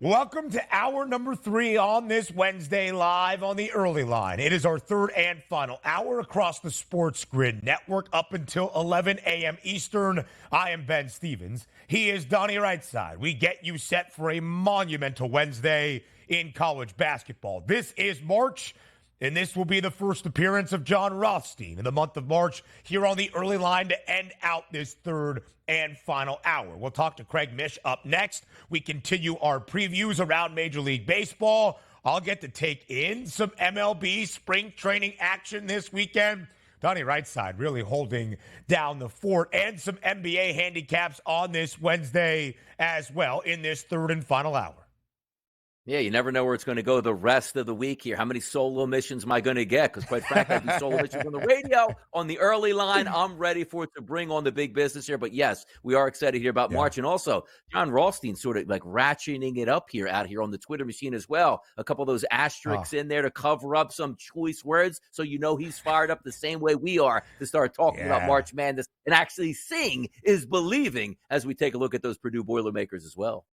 Welcome to hour number 3 on this Wednesday live on the early line. It is our third and final hour across the SportsGrid network up until 11 a.m. Eastern. I am Ben Stevens. He is Donnie Rightside. We get you set for a monumental Wednesday in college basketball. This is March, and this will be the first appearance of John Rothstein in the month of March here on the early line to end out this third and final hour. We'll talk to Craig Mish up next. We continue our previews around Major League Baseball. I'll get to take in some MLB spring training action this weekend. Donnie Rightside really holding down the fort, and some NBA handicaps on this Wednesday as well in this third and final hour. Yeah, you never know where it's going to go the rest of the week here. How many solo missions am I going to get? Because quite frankly, I do solo missions on the radio, on the early line. I'm ready for it to bring on the big business here. But yes, we are excited here about March. And also, John Rothstein sort of like ratcheting it up here out here on the Twitter machine as well. A couple of those asterisks in there to cover up some choice words. So you know he's fired up the same way we are to start talking about March Madness. And actually seeing is believing as we take a look at those Purdue Boilermakers as well.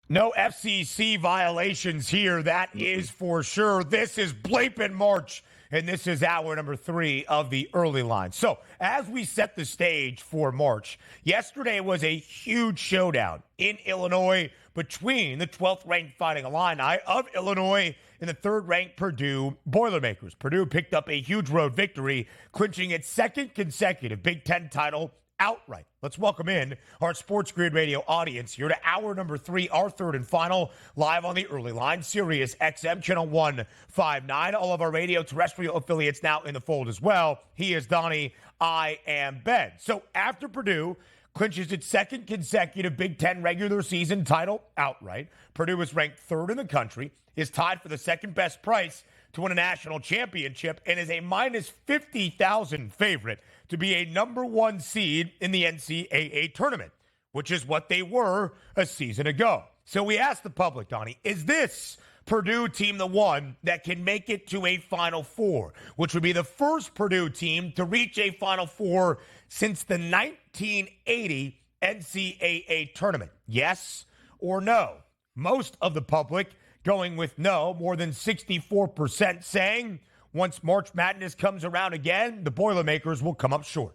No FCC violations here, that is for sure. This is Blapin' March, and this is hour number 3 of the early line. So, as we set the stage for March, yesterday was a huge showdown in Illinois between the 12th-ranked Fighting Illini of Illinois and the 3rd-ranked Purdue Boilermakers. Purdue picked up a huge road victory, clinching its second consecutive Big Ten title outright. Let's welcome in our SportsGrid radio audience here to hour number 3, our third and final, live on the early line, Sirius XM, channel 159. All of our radio terrestrial affiliates now in the fold as well. He is Donnie. I am Ben. So after Purdue clinches its second consecutive Big Ten regular season title outright, Purdue is ranked 3rd in the country, is tied for the second best price to win a national championship, and is a minus 50,000 favorite to be a number 1 seed in the NCAA tournament, which is what they were a season ago. So we asked the public, Donnie, is this Purdue team the one that can make it to a Final Four, which would be the first Purdue team to reach a Final Four since the 1980 NCAA tournament? Yes or no? Most of the public going with no, more than 64% saying once March Madness comes around again, the Boilermakers will come up short.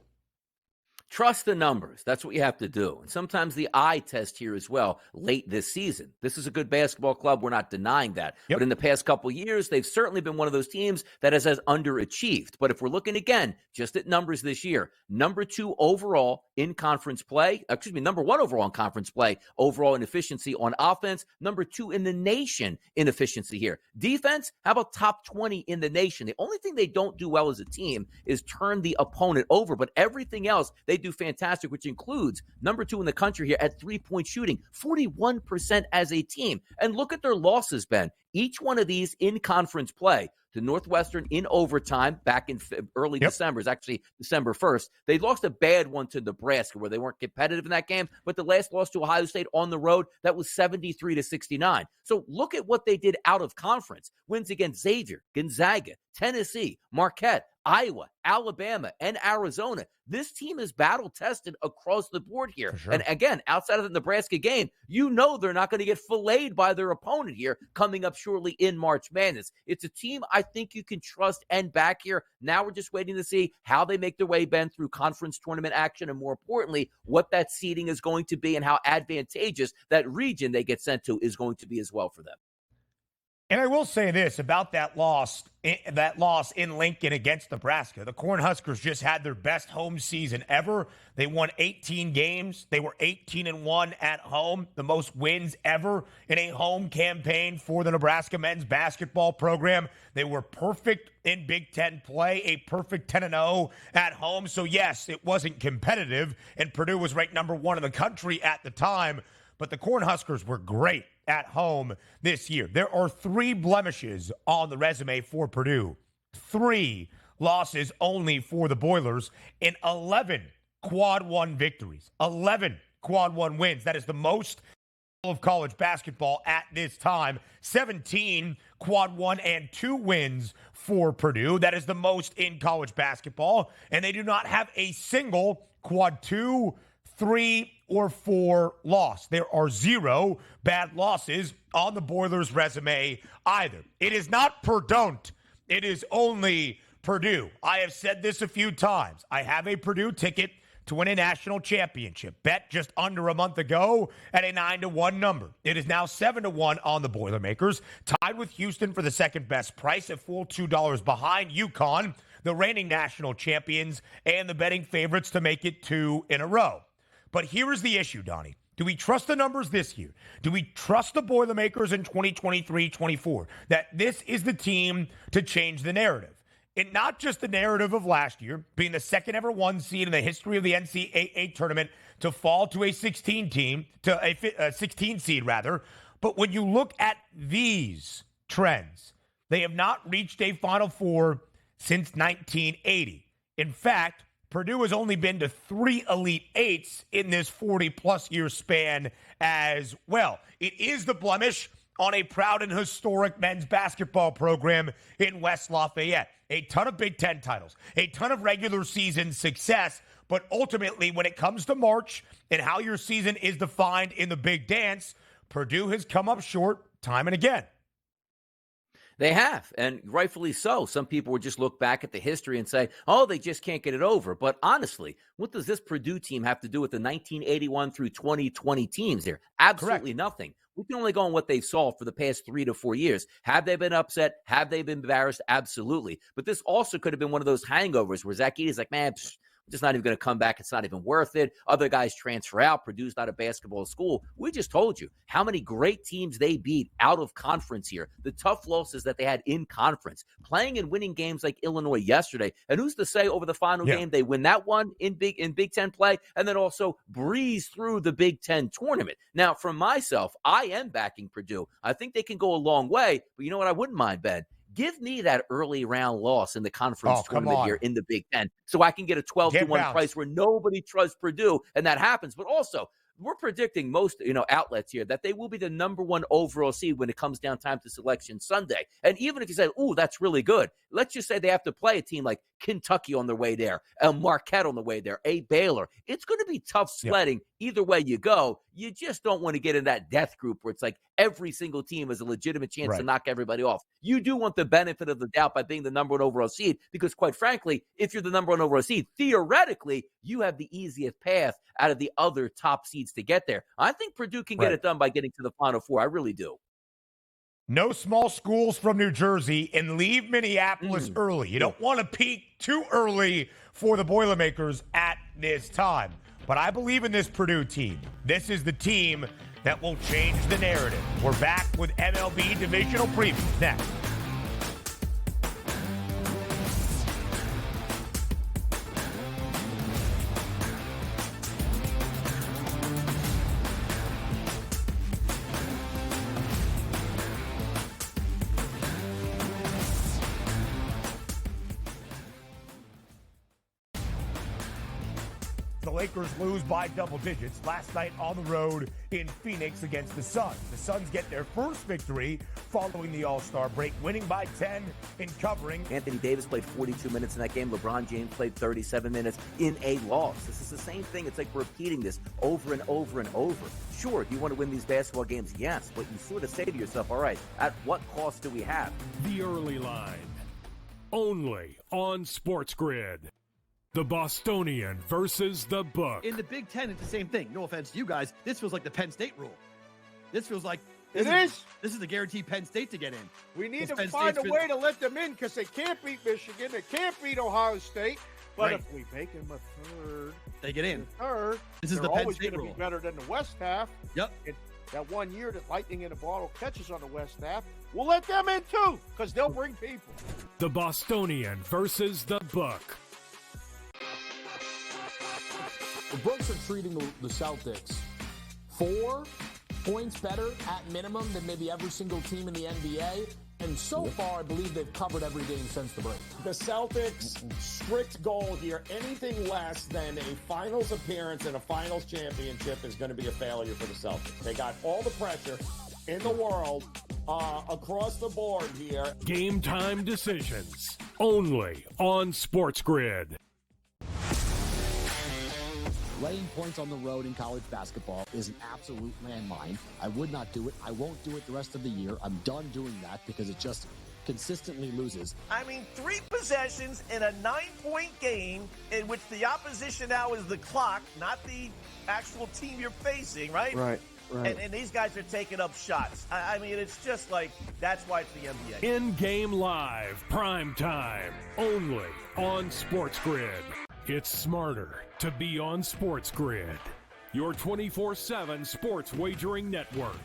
Trust the numbers. That's what you have to do. And sometimes the eye test here as well late this season. This is a good basketball club. We're not denying that. Yep. But in the past couple of years, they've certainly been one of those teams that has underachieved. But if we're looking again, just at numbers this year, number 2 overall in conference play, number 1 overall in conference play, overall in efficiency on offense, number 2 in the nation in efficiency here. Defense, how about top 20 in the nation? The only thing they don't do well as a team is turn the opponent over. But everything else, they do fantastic, which includes number 2 in the country here at 3-point shooting, 41% as a team. And look at their losses, Ben. Each one of these in conference play to Northwestern in overtime back in early December, is actually December 1st. They lost a bad one to Nebraska where they weren't competitive in that game, but the last loss to Ohio State on the road, that was 73-69. So look at what they did out of conference. Wins against Xavier, Gonzaga, Tennessee, Marquette, Iowa, Alabama, and Arizona. This team is battle-tested across the board here. Sure. And again, outside of the Nebraska game, you know they're not going to get filleted by their opponent here coming up shortly in March Madness. It's a team I think you can trust and back here. Now we're just waiting to see how they make their way, Ben, through conference tournament action, and more importantly, what that seeding is going to be and how advantageous that region they get sent to is going to be as well for them. And I will say this about that loss in Lincoln against Nebraska. The Cornhuskers just had their best home season ever. They won 18 games. They were 18-1 at home, the most wins ever in a home campaign for the Nebraska men's basketball program. They were perfect in Big Ten play, a perfect 10-0 at home. So yes, it wasn't competitive, and Purdue was ranked number 1 in the country at the time. But the Cornhuskers were great at home this year. There are 3 blemishes on the resume for Purdue. 3 losses only for the Boilers and 11 quad 1 victories. 11 quad 1 wins. That is the most of college basketball at this time. 17 quad 1 and 2 wins for Purdue. That is the most in college basketball. And they do not have a single quad 2, 3 or 4 loss. There are 0 bad losses on the Boilers' resume either. It is not Purdue. It is only Purdue. I have said this a few times. I have a Purdue ticket to win a national championship. Bet just under a month ago at a 9-1 number. It is now 7-1 on the Boilermakers, tied with Houston for the second best price at full $2 behind UConn, the reigning national champions, and the betting favorites to make it 2 in a row. But here is the issue, Donnie. Do we trust the numbers this year? Do we trust the Boilermakers in 2023-24 that this is the team to change the narrative? And not just the narrative of last year, being the second ever 1 seed in the history of the NCAA tournament to fall to a 16 seed rather. But when you look at these trends, they have not reached a Final Four since 1980. In fact, Purdue has only been to 3 Elite Eights in this 40-plus year span as well. It is the blemish on a proud and historic men's basketball program in West Lafayette. A ton of Big Ten titles, a ton of regular season success, but ultimately when it comes to March and how your season is defined in the big dance, Purdue has come up short time and again. They have, and rightfully so. Some people would just look back at the history and say, oh, they just can't get it over. But honestly, what does this Purdue team have to do with the 1981 through 2020 teams here? Absolutely Correct. Nothing. We can only go on what they've solved for the past 3 to 4 years. Have they been upset? Have they been embarrassed? Absolutely. But this also could have been one of those hangovers where Zach Edey's like, man, I'm just not even going to come back. It's not even worth it. Other guys transfer out. Purdue's not a basketball school. We just told you how many great teams they beat out of conference here. The tough losses that they had in conference. Playing and winning games like Illinois yesterday. And who's to say over the final game they win that one in Big Ten play and then also breeze through the Big Ten tournament. Now, for myself, I am backing Purdue. I think they can go a long way. But you know what I wouldn't mind, Ben? Give me that early round loss in the conference tournament here in the Big Ten so I can get a 12-1 price where nobody trusts Purdue, and that happens. But also, we're predicting most outlets here that they will be the number 1 overall seed when it comes down time to selection Sunday. And even if you say, ooh, that's really good, let's just say they have to play a team like Kentucky on their way there, a Marquette on the way there, a Baylor. It's going to be tough sledding either way you go. You just don't want to get in that death group where it's like every single team has a legitimate chance to knock everybody off. You do want the benefit of the doubt by being the number 1 overall seed because, quite frankly, if you're the number 1 overall seed, theoretically, you have the easiest path out of the other top seeds to get there. I think Purdue can get it done by getting to the Final Four. I really do. No small schools from New Jersey and leave Minneapolis early. You don't want to peak too early for the Boilermakers at this time. But I believe in this Purdue team. This is the team that will change the narrative. We're back with MLB divisional previews next. The Lakers lose by double digits last night on the road in Phoenix against the Suns. The Suns get their first victory following the All-Star break, winning by 10 and covering. Anthony Davis played 42 minutes in that game. LeBron James played 37 minutes in a loss. This is the same thing. It's like repeating this over and over and over. Sure, do you want to win these basketball games? Yes, but you sort of say to yourself, all right, at what cost do we have? The Early Line, only on SportsGrid. The Bostonian versus the Book. In the Big Ten, it's the same thing. No offense to you guys. This feels like the Penn State rule. This feels like this is the guaranteed Penn State to get in. We need to find a way to let them in because they can't beat Michigan. They can't beat Ohio State. But if we make them a third, they get in. This is the Penn State rule. Be better than the West half. Yep. And that 1 year that Lightning in a Bottle catches on the West half, we'll let them in too because they'll bring people. The Bostonian versus the Book. The Bucks are treating the Celtics 4 points better at minimum than maybe every single team in the NBA. And so far, I believe they've covered every game since the break. The Celtics' strict goal here, anything less than a finals appearance and a finals championship is going to be a failure for the Celtics. They got all the pressure in the world across the board here. Game time decisions, only on SportsGrid. Laying points on the road in college basketball is an absolute landmine. I would not do it. I won't do it the rest of the year. I'm done doing that because it just consistently loses. I mean, 3 possessions in a 9-point game in which the opposition now is the clock, not the actual team you're facing, right? Right. And these guys are taking up shots. I mean, it's just like, that's why it's the NBA. In-game live, prime time, only on SportsGrid. It's smarter to be on SportsGrid, your 24/7 sports wagering network.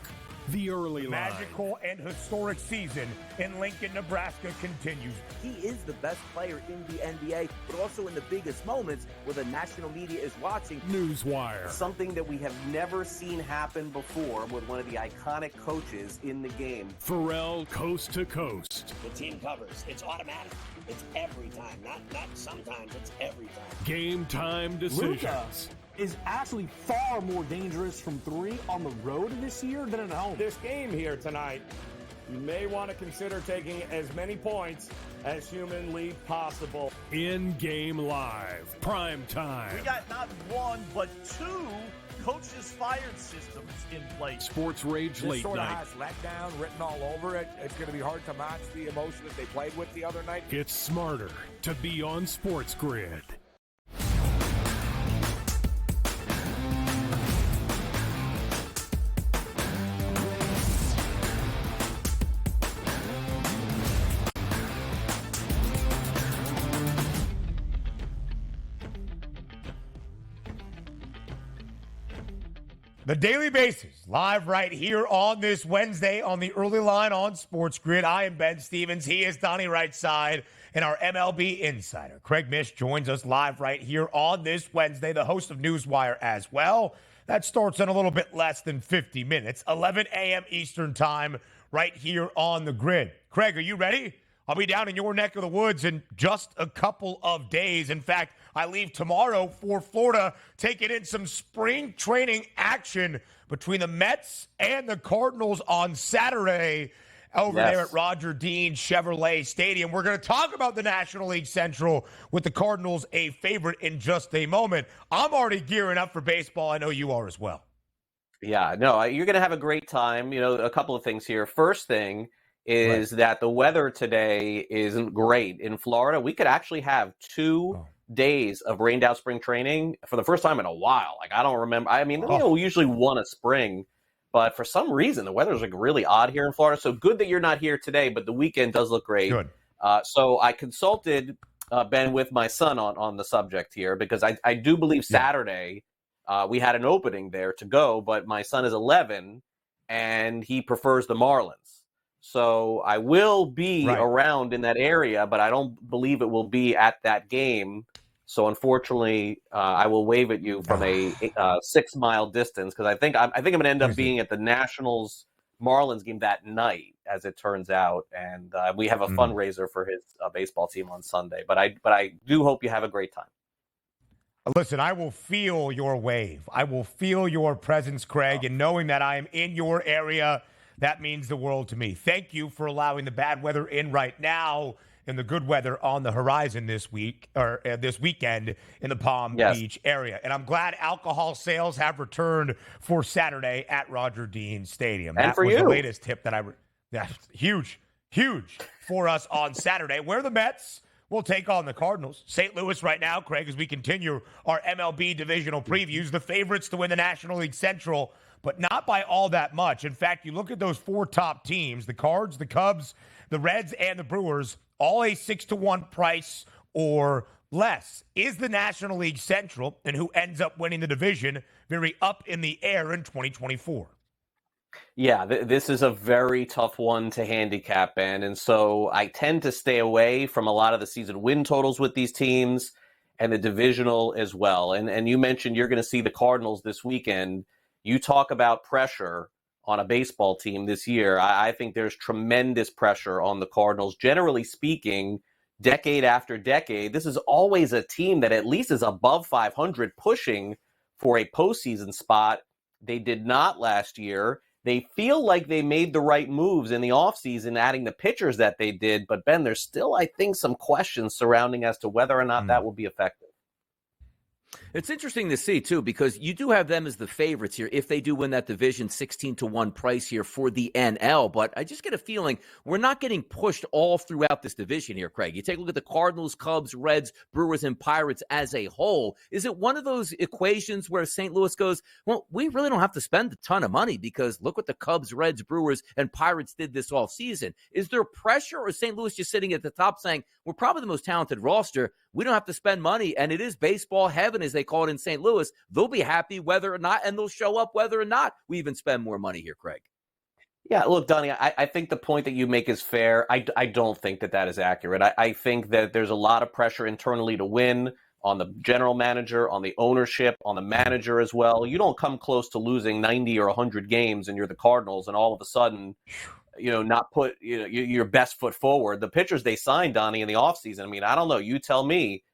The early line. Magical and historic season in Lincoln, Nebraska continues. He is the best player in the NBA, but also in the biggest moments where the national media is watching. Newswire. Something that we have never seen happen before with one of the iconic coaches in the game. Pharrell, coast to coast. The team covers. It's automatic. It's every time. Not sometimes. It's every time. Game time decisions. Luka is actually far more dangerous from 3 on the road this year than at home. This game here tonight, you may want to consider taking as many points as humanly possible. In-game live, prime time. We got not 1, but 2 coaches fired systems in place. Sports Rage Late sort Night. of has letdown written all over it. It's going to be hard to match the emotion that they played with the other night. It's smarter to be on SportsGrid. The Daily Basis, live right here on this Wednesday on the early line on SportsGrid. I am Ben Stevens. He is Donnie right side and our MLB insider. Craig Mish joins us live right here on this Wednesday, the host of Newswire as well. That starts in a little bit less than 50 minutes, 11 a.m. Eastern time, right here on the grid. Craig, are you ready? I'll be down in your neck of the woods in just a couple of days. In fact, I leave tomorrow for Florida, taking in some spring training action between the Mets and the Cardinals on Saturday over there at Roger Dean Chevrolet Stadium. We're going to talk about the National League Central with the Cardinals a favorite in just a moment. I'm already gearing up for baseball. I know you are as well. Yeah, no, you're going to have a great time. You know, a couple of things here. First thing is that the weather today isn't great in Florida. We could actually have 2 days of rained out spring training for the first time in a while. Like, I don't remember. I mean, you know, we usually want a spring, but for some reason, the weather's like really odd here in Florida. So good that you're not here today, but the weekend does look great. Good. So I consulted, Ben, with my son on the subject here, because I do believe Saturday we had an opening there to go, but my son is 11 and he prefers the Marlins. So I will be around in that area, but I don't believe it will be at that game. So unfortunately, I will wave at you from a 6-mile distance, because I think I'm going to end up being at the Nationals Marlins game that night, as it turns out, and we have a fundraiser for his baseball team on Sunday. But I do hope you have a great time. Listen, I will feel your wave. I will feel your presence, Craig, and knowing that I am in your area, that means the world to me. Thank you for allowing the bad weather in right now and the good weather on the horizon this week or this weekend in the Palm Beach area. And I'm glad alcohol sales have returned for Saturday at Roger Dean Stadium. And that for was you. the latest tip that that's huge for us on Saturday, where the Mets will take on the Cardinals. St. Louis right now, Craig, as we continue our MLB divisional previews, the favorites to win the National League Central, but not by all that much. In fact, you look at those 4 top teams, the Cards, the Cubs, the Reds, and the Brewers, all a 6-1 price or less. Is the National League Central, and who ends up winning the division, very up in the air in 2024? Yeah, this is a very tough one to handicap, Ben. And so I tend to stay away from a lot of the season win totals with these teams and the divisional as well. And you mentioned you're going to see the Cardinals this weekend. You talk about pressure on a baseball team this year. I think there's tremendous pressure on the Cardinals. Generally speaking, decade after decade, this is always a team that at least is above 500, pushing for a postseason spot. They did not last year. They feel like they made the right moves in the offseason, adding the pitchers that they did. But, Ben, there's still, I think, some questions surrounding as to whether or not that will be effective. It's interesting to see, too, because you do have them as the favorites here if they do win that division, 16-1 price here for the NL. But I just get a feeling we're not getting pushed all throughout this division here, Craig. You take a look at the Cardinals, Cubs, Reds, Brewers, and Pirates as a whole. Is it one of those equations where St. Louis goes, well, we really don't have to spend a ton of money because look what the Cubs, Reds, Brewers, and Pirates did this all season? Is there pressure, or is St. Louis just sitting at the top saying, we're probably the most talented roster, we don't have to spend money, and it is baseball heaven, as they call it in St. Louis. They'll be happy whether or not, and they'll show up whether or not we even spend more money here, Craig. Yeah, look, Donnie, I think the point that you make is fair. I don't think that is accurate. I think that there's a lot of pressure internally to win on the general manager, on the ownership, on the manager as well. You don't come close to losing 90 or 100 games and you're the Cardinals and all of a sudden, not put your best foot forward. The pitchers they signed, Donnie, in the offseason, I mean, I don't know. You tell me,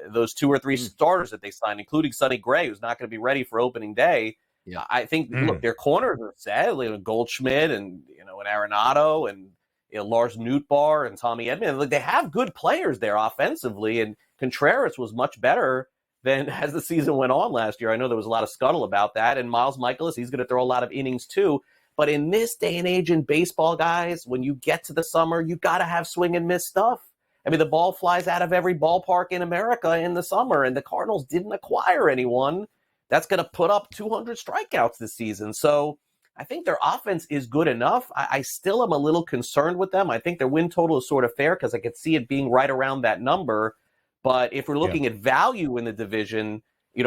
those 2 or 3 starters that they signed, including Sonny Gray, who's not going to be ready for opening day. Yeah, I think, look, their corners are set. Goldschmidt and, and Arenado and Lars Nootbaar and Tommy Edman. Like, they have good players there offensively, and Contreras was much better than as the season went on last year. I know there was a lot of scuttle about that. And Miles Michaelis, he's going to throw a lot of innings too. But in this day and age in baseball, guys, when you get to the summer, you got to have swing and miss stuff. I mean, the ball flies out of every ballpark in America in the summer, and the Cardinals didn't acquire anyone that's going to put up 200 strikeouts this season. So I think their offense is good enough. I still am a little concerned with them. I think their win total is sort of fair because I could see it being right around that number. But if we're looking at value in the division,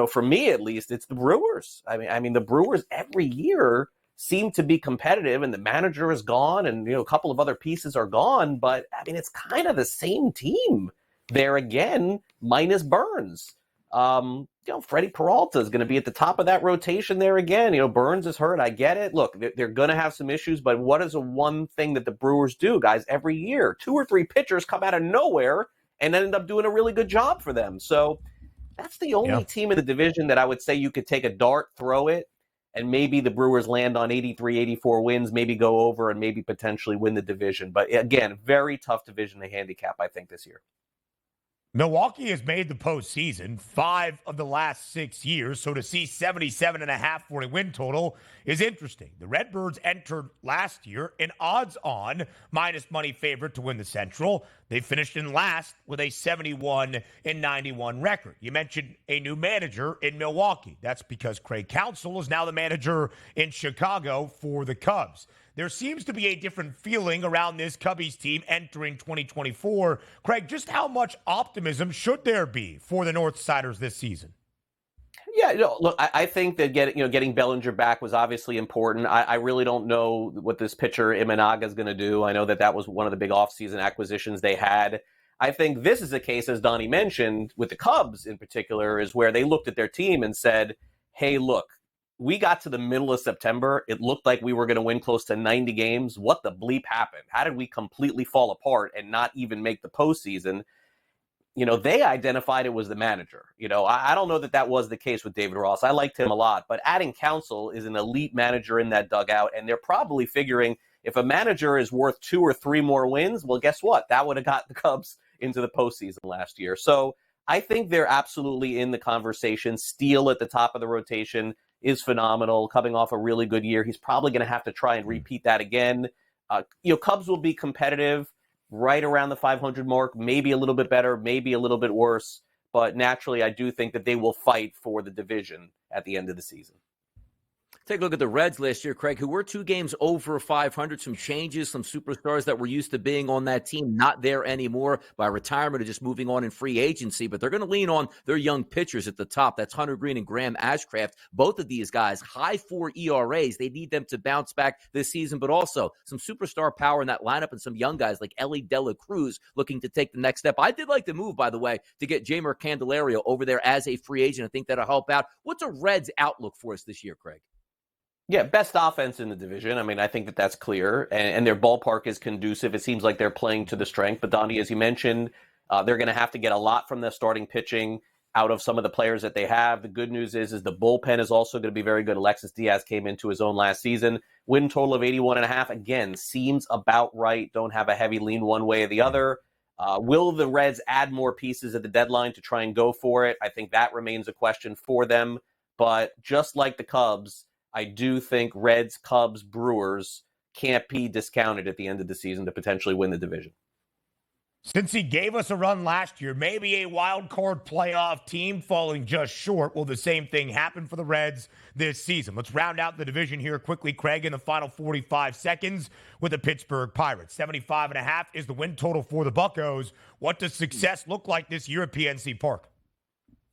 for me at least, it's the Brewers. I mean, the Brewers every year seem to be competitive, and the manager is gone, and a couple of other pieces are gone. But I mean, it's kind of the same team there again, minus Burns. Freddie Peralta is going to be at the top of that rotation there again. Burns is hurt. I get it. Look, they're going to have some issues, but what is the one thing that the Brewers do, guys, every year? 2 or 3 pitchers come out of nowhere and end up doing a really good job for them. So that's the only team in the division that I would say you could take a dart, throw it, and maybe the Brewers land on 83, 84 wins, maybe go over and maybe potentially win the division. But again, very tough division to handicap, I think, this year. Milwaukee has made the postseason 5 of the last 6 years, so to see 77.5 for a win total is interesting. The Redbirds entered last year an odds-on minus money favorite to win the Central. They finished in last with a 71-91 record. You mentioned a new manager in Milwaukee. That's because Craig Counsell is now the manager in Chicago for the Cubs. There seems to be a different feeling around this Cubbies team entering 2024. Craig, just how much optimism should there be for the Northsiders this season? Yeah, look, I think that getting Bellinger back was obviously important. I really don't know what this pitcher Imanaga is going to do. I know that was one of the big offseason acquisitions they had. I think this is a case, as Donnie mentioned, with the Cubs in particular, is where they looked at their team and said, hey, look, we got to the middle of September. It looked like we were going to win close to 90 games. What the bleep happened? How did we completely fall apart and not even make the postseason? They identified it was the manager. I don't know that was the case with David Ross. I liked him a lot, but adding Counsell is an elite manager in that dugout, and they're probably figuring if a manager is worth 2 or 3 more wins, well, guess what? That would have got the Cubs into the postseason last year. So I think they're absolutely in the conversation. Steele at the top of the rotation is phenomenal, coming off a really good year. He's probably going to have to try and repeat that again. Cubs will be competitive right around the 500 mark, maybe a little bit better, maybe a little bit worse. But naturally, I do think that they will fight for the division at the end of the season. Take a look at the Reds last year, Craig, who were 2 games over 500. Some changes, some superstars that were used to being on that team, not there anymore by retirement or just moving on in free agency. But they're going to lean on their young pitchers at the top. That's Hunter Green and Graham Ashcraft. Both of these guys, high 4 ERAs. They need them to bounce back this season, but also some superstar power in that lineup and some young guys like Ellie Dela Cruz looking to take the next step. I did like the move, by the way, to get Jeimer Candelario over there as a free agent. I think that'll help out. What's a Reds outlook for us this year, Craig? Yeah, best offense in the division. I mean, I think that's clear. And their ballpark is conducive. It seems like they're playing to the strength. But, Donnie, as you mentioned, they're going to have to get a lot from the starting pitching out of some of the players that they have. The good news is the bullpen is also going to be very good. Alexis Diaz came into his own last season. Win total of 81.5. Again, seems about right. Don't have a heavy lean one way or the other. Will the Reds add more pieces at the deadline to try and go for it? I think that remains a question for them. But just like the Cubs, I do think Reds, Cubs, Brewers can't be discounted at the end of the season to potentially win the division. Since he gave us a run last year, maybe a wild card playoff team falling just short. Will the same thing happen for the Reds this season? Let's round out the division here quickly, Craig, in the final 45 seconds with the Pittsburgh Pirates. 75.5 is the win total for the Buccos. What does success look like this year at PNC Park?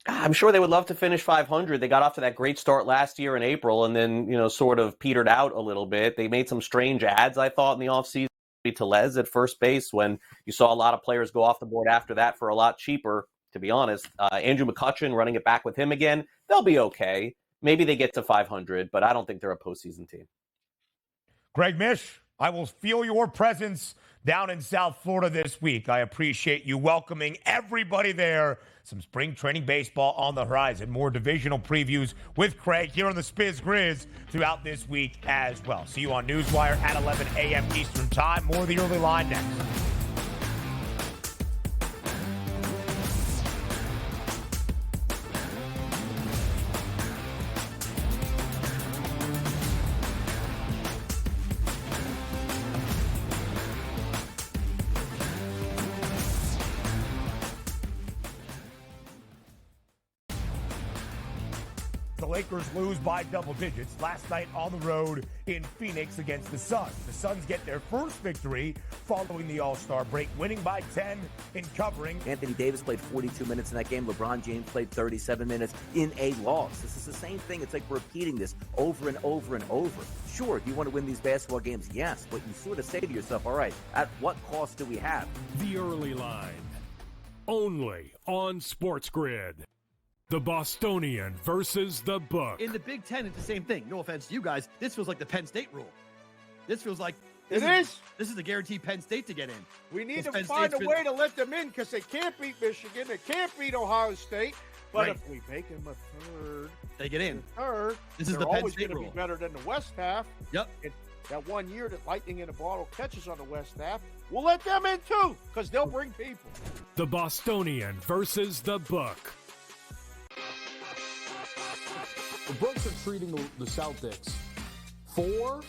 I'm sure they would love to finish 500. They got off to that great start last year in April and then, sort of petered out a little bit. They made some strange ads, I thought, in the offseason. Tellez at first base when you saw a lot of players go off the board after that for a lot cheaper, to be honest. Andrew McCutchen running it back with him again. They'll be okay. Maybe they get to 500, but I don't think they're a postseason team. Greg Mish, I will feel your presence down in South Florida this week. I appreciate you welcoming everybody there. Some spring training baseball on the horizon. More divisional previews with Craig here on the SportsGrid throughout this week as well. See you on Newswire at 11 a.m. Eastern Time. More of the early line next. The Lakers lose by double digits last night on the road in Phoenix against the Suns. The Suns get their first victory following the All-Star break, winning by 10 in covering. Anthony Davis played 42 minutes in that game. LeBron James played 37 minutes in a loss. This is the same thing. It's like repeating this over and over and over. Sure, do you want to win these basketball games? Yes, but you sort of say to yourself, all right, at what cost do we have? The Early Line, only on SportsGrid. The Bostonian versus the Book. In the Big Ten, it's the same thing. No offense to you guys. This feels like the Penn State rule. This feels like This is the guaranteed Penn State to get in. We need to find a way to let them in because they can't beat Michigan. They can't beat Ohio State. But if we make them a third, they get in. Third, this is the Penn State rule. Be better than the West half. Yep. That 1 year that Lightning in a Bottle catches on the West half, we'll let them in too because they'll bring people. The Bostonian versus the Book. The Books are treating the Celtics 4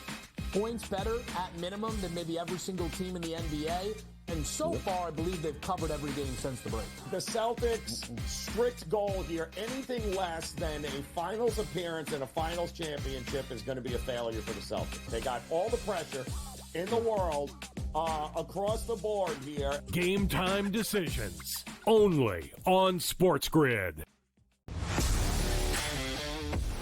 points better at minimum than maybe every single team in the NBA. And so far, I believe they've covered every game since the break. The Celtics' strict goal here, anything less than a finals appearance and a finals championship is going to be a failure for the Celtics. They got all the pressure in the world across the board here. Game time decisions, only on SportsGrid.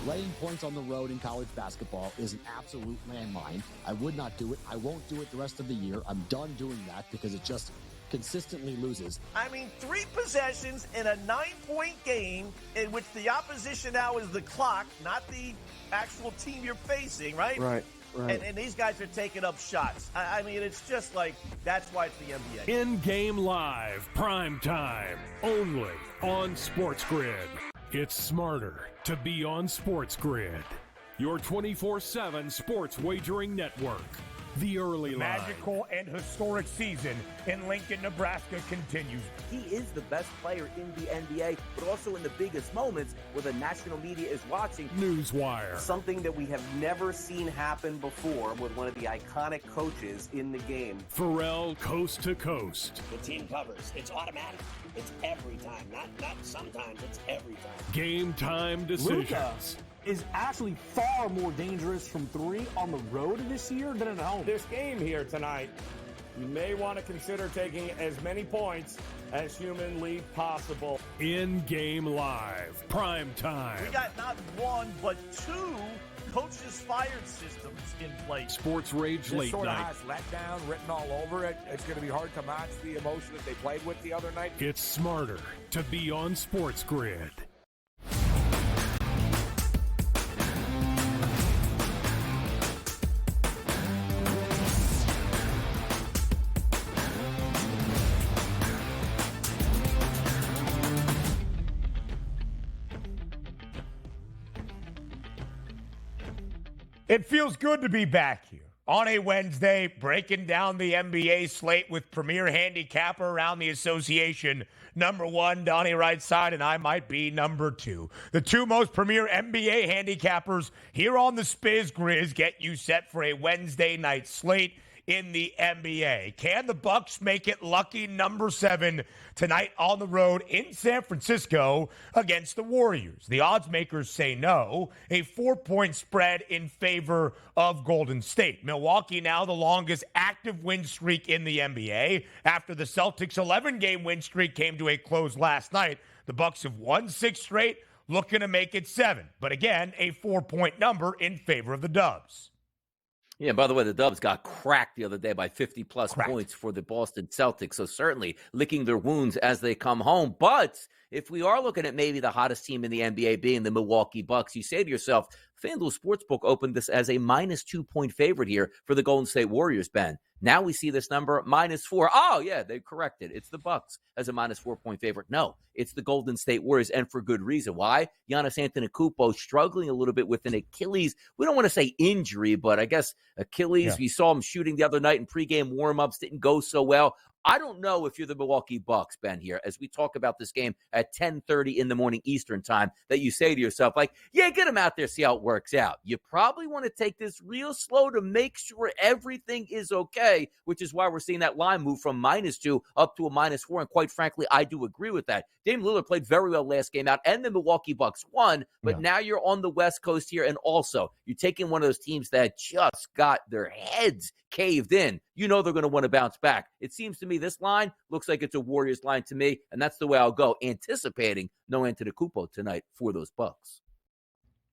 Laying points on the road in college basketball is an absolute landmine. I would not do it. I won't do it the rest of the year. I'm done doing that because it just consistently loses. I mean, 3 possessions in a 9-point game in which the opposition now is the clock, not the actual team you're facing, right? Right. And these guys are taking up shots. I mean, it's just like, that's why it's the NBA. In-game live, prime time, only on SportsGrid. It's smarter to be on SportsGrid, your 24/7 sports wagering network. The Early Line. Magical and historic season in Lincoln, Nebraska continues. He is the best player in the NBA, but also in the biggest moments where the national media is watching. Newswire. Something that we have never seen happen before with one of the iconic coaches in the game. Pharrell, coast to coast. The team covers. It's automatic. It's every time. Not sometimes. It's every time. Game time decisions. Luka is actually far more dangerous from 3 on the road this year than at home. This game here tonight, you may want to consider taking as many points as humanly possible. In-game live, prime time. We got not 1, but 2 coaches fired systems in place. Sports Rage This Late sort Night. of has letdown written all over it. It's going to be hard to match the emotion that they played with the other night. It's smarter to be on SportsGrid. It feels good to be back here on a Wednesday, breaking down the NBA slate with premier handicapper around the association. Number 1, Donnie right side, and I might be number 2. The 2 most premier NBA handicappers here on the SportsGrid get you set for a Wednesday night slate in the NBA. Can the Bucks make it lucky number 7 tonight on the road in San Francisco against the Warriors? The odds makers say no. A 4-point spread in favor of Golden State. Milwaukee now the longest active win streak in the NBA. After the Celtics' 11-game win streak came to a close last night, the Bucks have won 6 straight, looking to make it 7. But again, a 4-point number in favor of the Dubs. Yeah, by the way, the Dubs got cracked the other day by 50-plus points for the Boston Celtics, so certainly licking their wounds as they come home. But if we are looking at maybe the hottest team in the NBA being the Milwaukee Bucks, you say to yourself, FanDuel Sportsbook opened this as a minus 2-point favorite here for the Golden State Warriors, Ben. Now we see this number -4. Oh, yeah, they corrected. It's the Bucks as a minus 4-point favorite. No, it's the Golden State Warriors, and for good reason. Why? Giannis Antetokounmpo struggling a little bit with an Achilles. We don't want to say injury, but I guess Achilles. Yeah. We saw him shooting the other night in pregame warmups. Didn't go so well. I don't know if you're the Milwaukee Bucks, Ben, here, as we talk about this game at 10:30 in the morning Eastern time, that you say to yourself, like, yeah, get him out there, see how it works out. You probably want to take this real slow to make sure everything is okay, which is why we're seeing that line move from -2 up to a -4. And quite frankly, I do agree with that. Damian Lillard played very well last game out, and the Milwaukee Bucks won, but now you're on the West Coast here, and also you're taking one of those teams that just got their heads caved in. You know they're going to want to bounce back. It seems to me this line looks like it's a Warriors line to me, and that's the way I'll go, anticipating no Antetokounmpo tonight for those Bucks.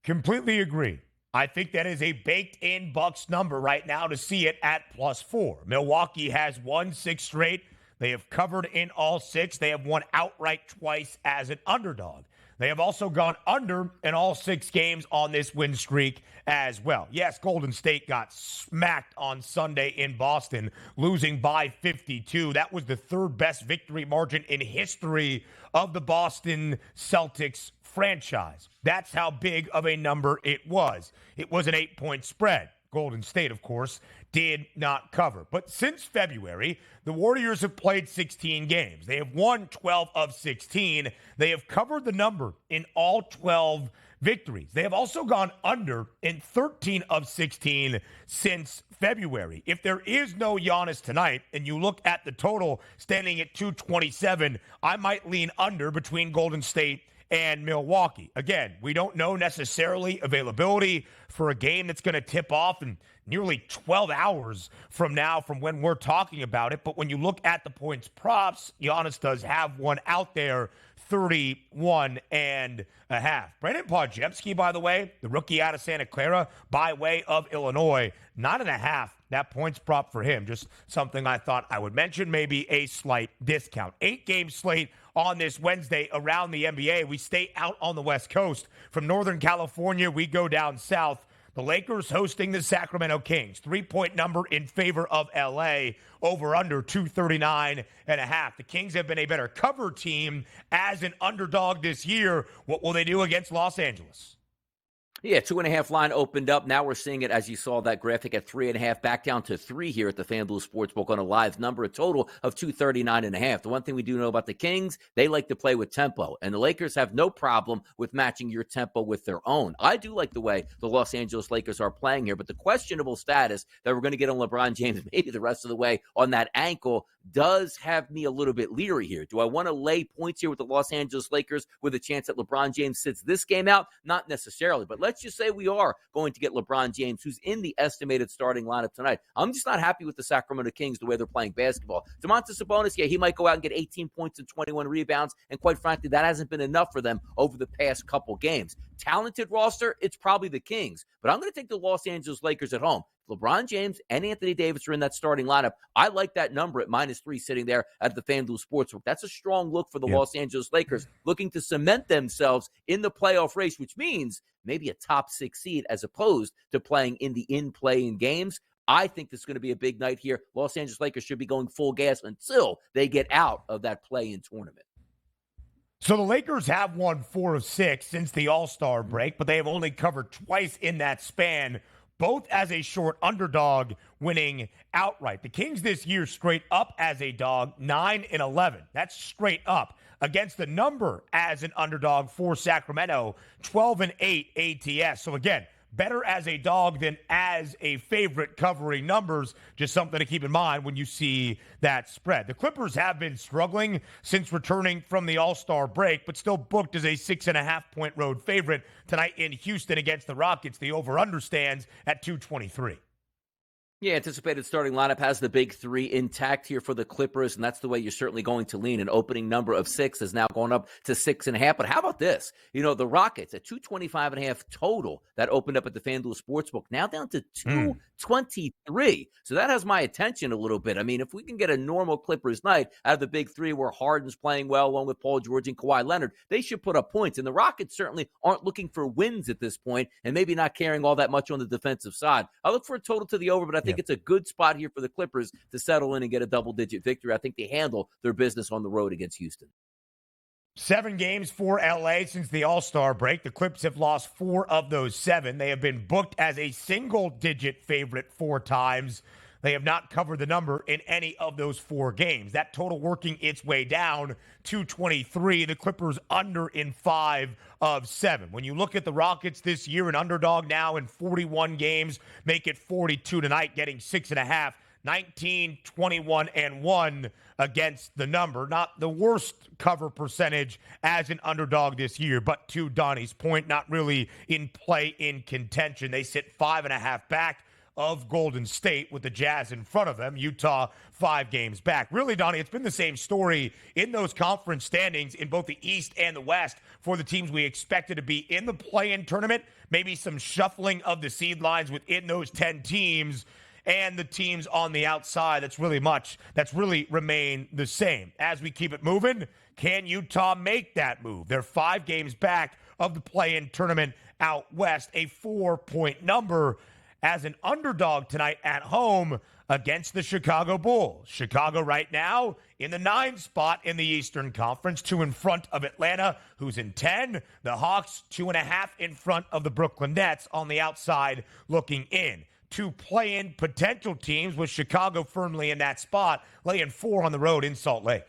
Completely agree. I think that is a baked-in Bucks number right now to see it at +4. Milwaukee has won 6 straight. They have covered in all 6. They have won outright twice as an underdog. They have also gone under in all 6 games on this win streak as well. Yes, Golden State got smacked on Sunday in Boston, losing by 52. That was the 3rd best victory margin in history of the Boston Celtics franchise. That's how big of a number it was. It was an 8-point spread. Golden State, of course, did not cover. But since February, the Warriors have played 16 games. They have won 12 of 16. They have covered the number in all 12 victories. They have also gone under in 13 of 16 since February. If there is no Giannis tonight, and you look at the total standing at 227, I might lean under between Golden State and Milwaukee. Again, we don't know necessarily availability for a game that's going to tip off in nearly 12 hours from now from when we're talking about it. But when you look at the points props, Giannis does have one out there, 31.5. Brandon Podjemski, by the way, the rookie out of Santa Clara by way of Illinois, 9.5. That points prop for him. Just something I thought I would mention, maybe a slight discount. 8-game slate on this Wednesday around the NBA. We stay out on the West Coast. From Northern California, we go down south. The Lakers hosting the Sacramento Kings. 3-point number in favor of L.A. Over under 239.5. The Kings have been a better cover team as an underdog this year. What will they do against Los Angeles? Yeah, 2.5 line opened up. Now we're seeing it, as you saw that graphic, at 3.5, back down to 3 here at the FanDuel Sportsbook on a live number, a total of 239.5. The one thing we do know about the Kings, they like to play with tempo, and the Lakers have no problem with matching your tempo with their own. I do like the way the Los Angeles Lakers are playing here, but the questionable status that we're going to get on LeBron James maybe the rest of the way on that ankle does have me a little bit leery here. Do I want to lay points here with the Los Angeles Lakers with a chance that LeBron James sits this game out? Not necessarily, but let's just say we are going to get LeBron James, who's in the estimated starting lineup tonight. I'm just not happy with the Sacramento Kings, the way they're playing basketball. Domantas Sabonis, yeah, he might go out and get 18 points and 21 rebounds, and quite frankly, that hasn't been enough for them over the past couple games. Talented roster, it's probably the Kings, but I'm going to take the Los Angeles Lakers at home. LeBron James and Anthony Davis are in that starting lineup. I like that number at -3 sitting there at the FanDuel Sportsbook. That's a strong look for the Los Angeles Lakers, looking to cement themselves in the playoff race, which means maybe a top 6 seed as opposed to playing in the in-play-in games. I think this is going to be a big night here. Los Angeles Lakers should be going full gas until they get out of that play-in tournament. So the Lakers have won 4 of 6 since the All-Star break, but they have only covered twice in that span. both as a short underdog, winning outright. The Kings this year straight up as a dog, 9-11. That's straight up. Against the number as an underdog for Sacramento, 12-8 ATS. So again, better as a dog than as a favorite covering numbers. Just something to keep in mind when you see that spread. The Clippers have been struggling since returning from the All-Star break, but still booked as a 6.5-point road favorite tonight in Houston against the Rockets. The over-under stands at 223. Yeah, anticipated starting lineup has the big three intact here for the Clippers, and that's the way you're certainly going to lean. An opening number of 6 is now going up to 6.5. But how about this? The Rockets at 225.5 total that opened up at the FanDuel Sportsbook, now down to 223. So that has my attention a little bit. I mean, if we can get a normal Clippers night out of the big three where Harden's playing well along with Paul George and Kawhi Leonard, they should put up points. And the Rockets certainly aren't looking for wins at this point and maybe not caring all that much on the defensive side. I look for a total to the over, but I think it's a good spot here for the Clippers to settle in and get a double-digit victory. I think they handle their business on the road against Houston. 7 games for LA since the All-Star break. The Clips have lost 4 of those 7. They have been booked as a single-digit favorite 4 times. They have not covered the number in any of those 4 games. That total working its way down to 23. The Clippers under in 5 of 7. When you look at the Rockets this year, an underdog now in 41 games, make it 42 tonight, getting 6.5. 19, 21, and 1 against the number. Not the worst cover percentage as an underdog this year, but to Donnie's point, not really in play in contention. They sit 5.5 back of Golden State with the Jazz in front of them. Utah 5 games back. Really, Donnie, it's been the same story in those conference standings in both the East and the West for the teams we expected to be in the play-in tournament. Maybe some shuffling of the seed lines within those 10 teams. And the teams on the outside, that's really remained the same. As we keep it moving, can Utah make that move? They're 5 games back of the play-in tournament out west, a 4-point number as an underdog tonight at home against the Chicago Bulls. Chicago right now in the 9 spot in the Eastern Conference, 2 in front of Atlanta, who's in 10. The Hawks 2.5 in front of the Brooklyn Nets on the outside looking in. 2 play-in potential teams with Chicago firmly in that spot, laying 4 on the road in Salt Lake.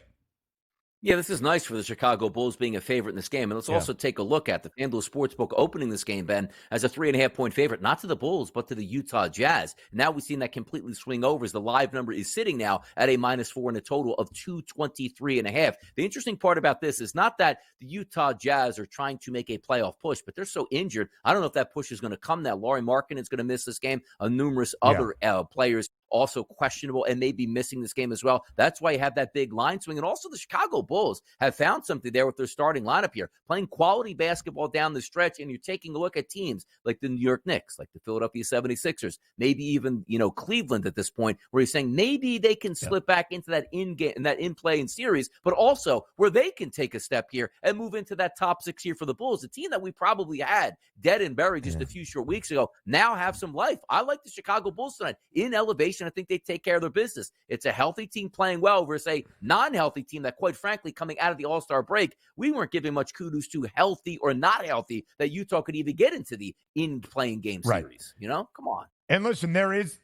Yeah, this is nice for the Chicago Bulls being a favorite in this game. And let's also take a look at the FanDuel Sportsbook opening this game, Ben, as a 3.5-point favorite, not to the Bulls, but to the Utah Jazz. Now we've seen that completely swing over as the live number is sitting now at a -4 and a total of 223.5. The interesting part about this is not that the Utah Jazz are trying to make a playoff push, but they're so injured. I don't know if that push is going to come now. Lauri Markkanen is going to miss this game. Numerous other players also questionable and may be missing this game as well. That's why you have that big line swing. And also the Chicago Bulls have found something there with their starting lineup here, playing quality basketball down the stretch. And you're taking a look at teams like the New York Knicks, like the Philadelphia 76ers, maybe even, Cleveland at this point, where you're saying maybe they can slip back into that in-play in series, but also where they can take a step here and move into that top 6 here for the Bulls, a team that we probably had dead and buried just a few short weeks ago, now have some life. I like the Chicago Bulls tonight in elevation. I think they take care of their business. It's a healthy team playing well versus a non-healthy team that, quite frankly, coming out of the All-Star break, we weren't giving much kudos to healthy or not healthy that Utah could even get into the in-playing game series. Come on. And listen, there is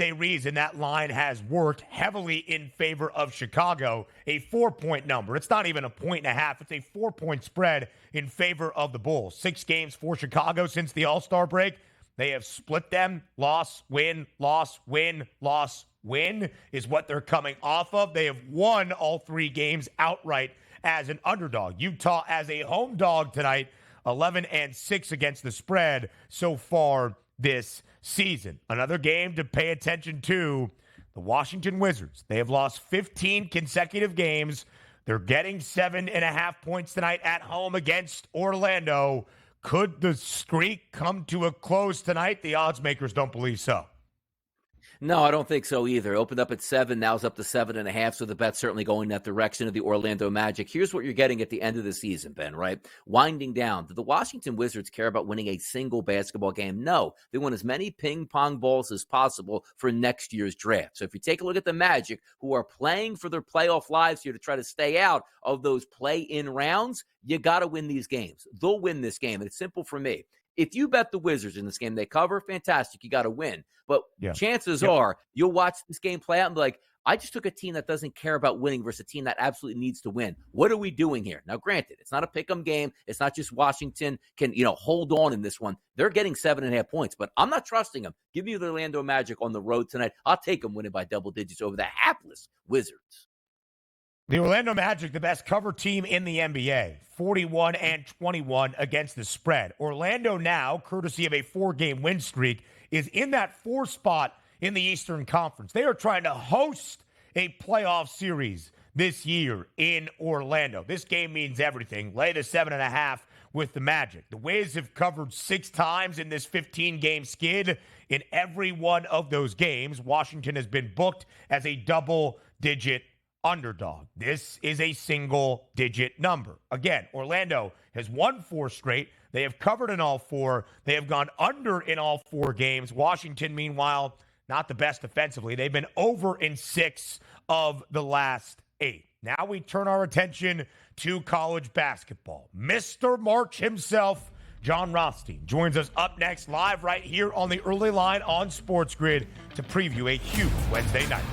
a reason that line has worked heavily in favor of Chicago, a 4-point number. It's not even a 1.5. It's a 4-point spread in favor of the Bulls. 6 games for Chicago since the All-Star break. They have split them. Loss, win, loss, win, loss, win is what they're coming off of. They have won all 3 games outright as an underdog. Utah as a home dog tonight, 11-6 against the spread so far this season. Another game to pay attention to, the Washington Wizards. They have lost 15 consecutive games. They're getting 7.5 points tonight at home against Orlando. Could the streak come to a close tonight? The odds makers don't believe so. No, I don't think so either. Opened up at 7, now it's up to 7.5, so the bet's certainly going that direction of the Orlando Magic. Here's what you're getting at the end of the season, Ben, right? Winding down, do the Washington Wizards care about winning a single basketball game? No. They want as many ping-pong balls as possible for next year's draft. So if you take a look at the Magic, who are playing for their playoff lives here to try to stay out of those play-in rounds, you got to win these games. They'll win this game. It's simple for me. If you bet the Wizards in this game, they cover, fantastic. You got to win. But chances are you'll watch this game play out and be like, I just took a team that doesn't care about winning versus a team that absolutely needs to win. What are we doing here? Now, granted, it's not a pick 'em game. It's not just Washington can, hold on in this one. They're getting 7.5 points, but I'm not trusting them. Give me the Orlando Magic on the road tonight. I'll take them winning by double digits over the hapless Wizards. The Orlando Magic, the best cover team in the NBA, 41-21 against the spread. Orlando now, courtesy of a 4-game win streak, is in that 4 spot in the Eastern Conference. They are trying to host a playoff series this year in Orlando. This game means everything. Lay the 7.5 with the Magic. The Wiz have covered 6 times in this 15-game skid. In every one of those games, Washington has been booked as a double-digit underdog. This is a single-digit number. Again, Orlando has won 4 straight. They have covered in all 4. They have gone under in all 4 games. Washington, meanwhile, not the best offensively. They've been over in 6 of the last 8. Now we turn our attention to college basketball. Mr. March himself, John Rothstein, joins us up next live right here on the early line on SportsGrid to preview a huge Wednesday night.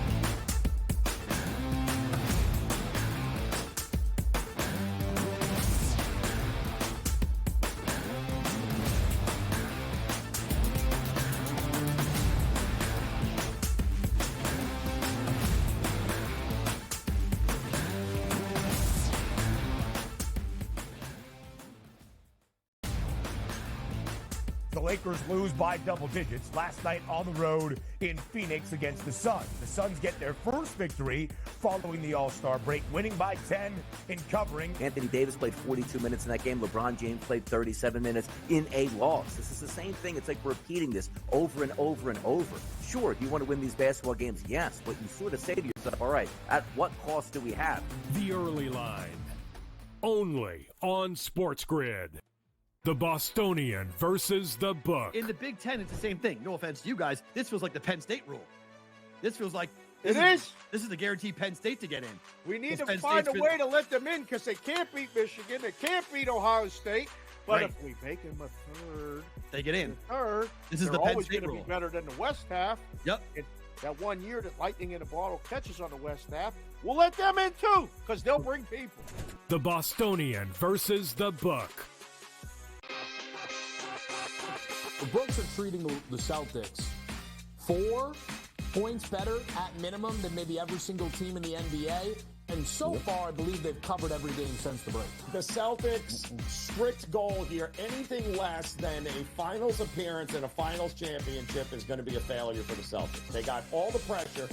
The Lakers lose by double digits last night on the road in Phoenix against the Suns. The Suns get their first victory following the All-Star break, winning by 10 in covering. Anthony Davis played 42 minutes in that game. LeBron James played 37 minutes in a loss. This is the same thing. It's like repeating this over and over and over. Sure, do you want to win these basketball games? Yes, but you sort of say to yourself, all right, at what cost do we have? The early line, only on SportsGrid. The Bostonian versus the Book. In the Big Ten, it's the same thing. No offense to you guys. This feels like the Penn State rule. This feels like this is the guaranteed Penn State to get in. We need to find a way to let them in because they can't beat Michigan. They can't beat Ohio State. But if we make them a third, they get in. Third, this is the Penn always State going to be better than the West half. Yep. That 1 year that Lightning in a Bottle catches on the West half, we'll let them in too because they'll bring people. The Bostonian versus the Book. The books are treating the Celtics 4 points better at minimum than maybe every single team in the NBA. And so far, I believe they've covered every game since the break. The Celtics' strict goal here, anything less than a finals appearance and a finals championship is going to be a failure for the Celtics. They got all the pressure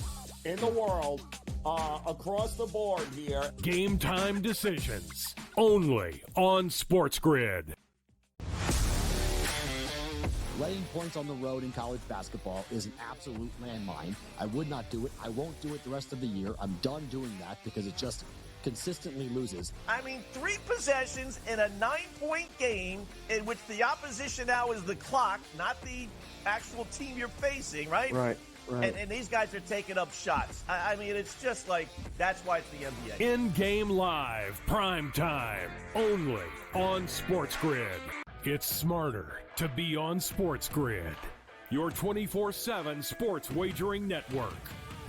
in the world across the board here. Game time decisions, only on SportsGrid. Laying points on the road in college basketball is an absolute landmine. I would not do it. I won't do it the rest of the year. I'm done doing that because it just consistently loses. I mean, 3 possessions in a 9-point game in which the opposition now is the clock, not the actual team you're facing, right? Right. And these guys are taking up shots. I mean, it's just like, that's why it's the NBA. In-game live, prime time, only on SportsGrid. It's smarter to be on SportsGrid, your 24/7 sports wagering network.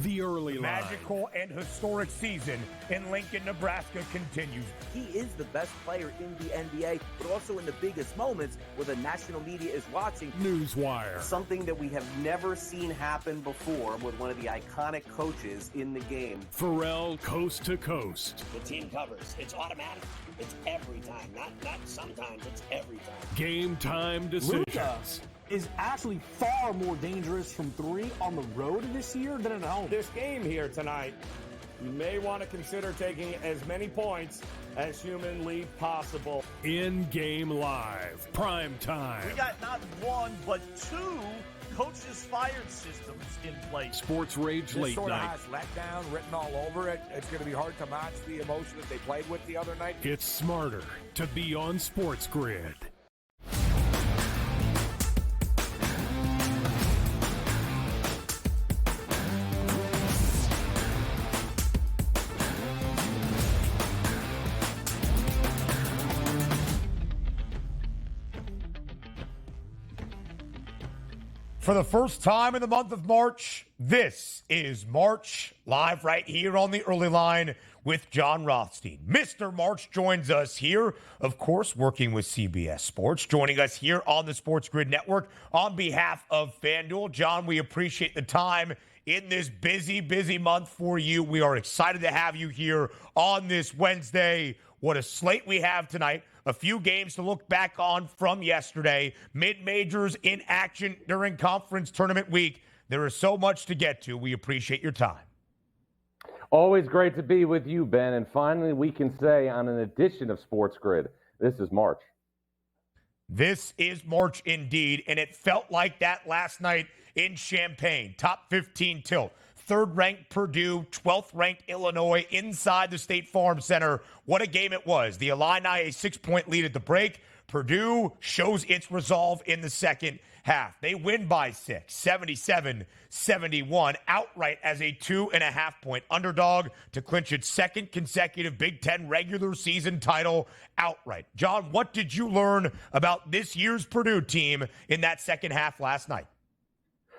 The early line. Magical and historic season in Lincoln, Nebraska continues. He is the best player in the NBA, but also in the biggest moments where the national media is watching. Newswire. Something that we have never seen happen before with one of the iconic coaches in the game. Pharrell, coast to coast. The team covers. It's automatic. It's every time. Not sometimes. It's every time. Game time decisions. Luka is actually far more dangerous from 3 on the road this year than at home. This game here tonight, you may want to consider taking as many points as humanly possible. In-game live, prime time. We got not 1, but 2 coaches fired systems in place. Sports Rage Late sort Night. of has letdown written all over it. It's going to be hard to match the emotion that they played with the other night. It's smarter to be on SportsGrid. For the first time in the month of March, this is March, live right here on the early line with John Rothstein. Mr. March joins us here, of course, working with CBS Sports, joining us here on the SportsGrid Network on behalf of FanDuel. John, we appreciate the time in this busy, busy month for you. We are excited to have you here on this Wednesday. What a slate we have tonight. A few games to look back on from yesterday. Mid-majors in action during conference tournament week. There is so much to get to. We appreciate your time. Always great to be with you, Ben. And finally, we can say on an edition of SportsGrid, this is March. This is March indeed, and it felt like that last night in Champaign. Top 15 tilt. Third-ranked Purdue, 12th-ranked Illinois inside the State Farm Center. What a game it was. The Illini a 6-point lead at the break. Purdue shows its resolve in the second half. They win by 6, 77-71, outright as a 2.5-point underdog to clinch its second consecutive Big Ten regular season title outright. John, what did you learn about this year's Purdue team in that second half last night?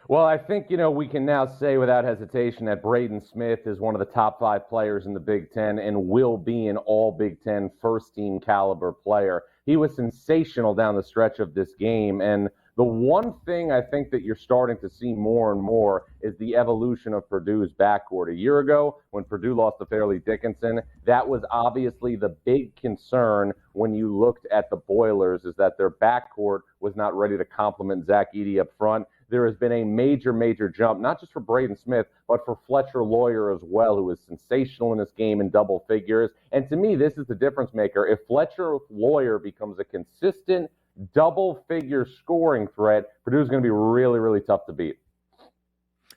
Well, I think, we can now say without hesitation that Braden Smith is one of the top 5 players in the Big Ten and will be an all Big Ten first-team caliber player. He was sensational down the stretch of this game, and the one thing I think that you're starting to see more and more is the evolution of Purdue's backcourt. A year ago, when Purdue lost to Fairleigh Dickinson, that was obviously the big concern when you looked at the Boilers, is that their backcourt was not ready to complement Zach Edey up front. There has been a major, major jump, not just for Braden Smith, but for Fletcher Lawyer as well, who was sensational in this game in double figures. And to me, this is the difference maker. If Fletcher Lawyer becomes a consistent double-figure scoring threat, Purdue's going to be really, really tough to beat.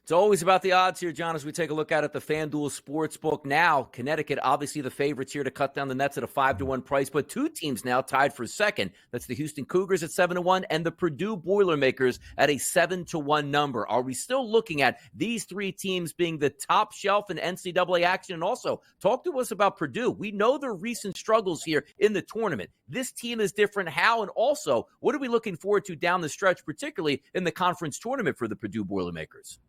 It's always about the odds here, John, as we take a look at the FanDuel Sportsbook. Now, Connecticut, obviously the favorites here to cut down the nets at a 5-1 price, but two teams now tied for second. That's the Houston Cougars at 7-1 and the Purdue Boilermakers at a 7-1 number. Are we still looking at these three teams being the top shelf in NCAA action? And also, talk to us about Purdue. We know their recent struggles here in the tournament. This team is different. How? And also, what are we looking forward to down the stretch, particularly in the conference tournament for the Purdue Boilermakers?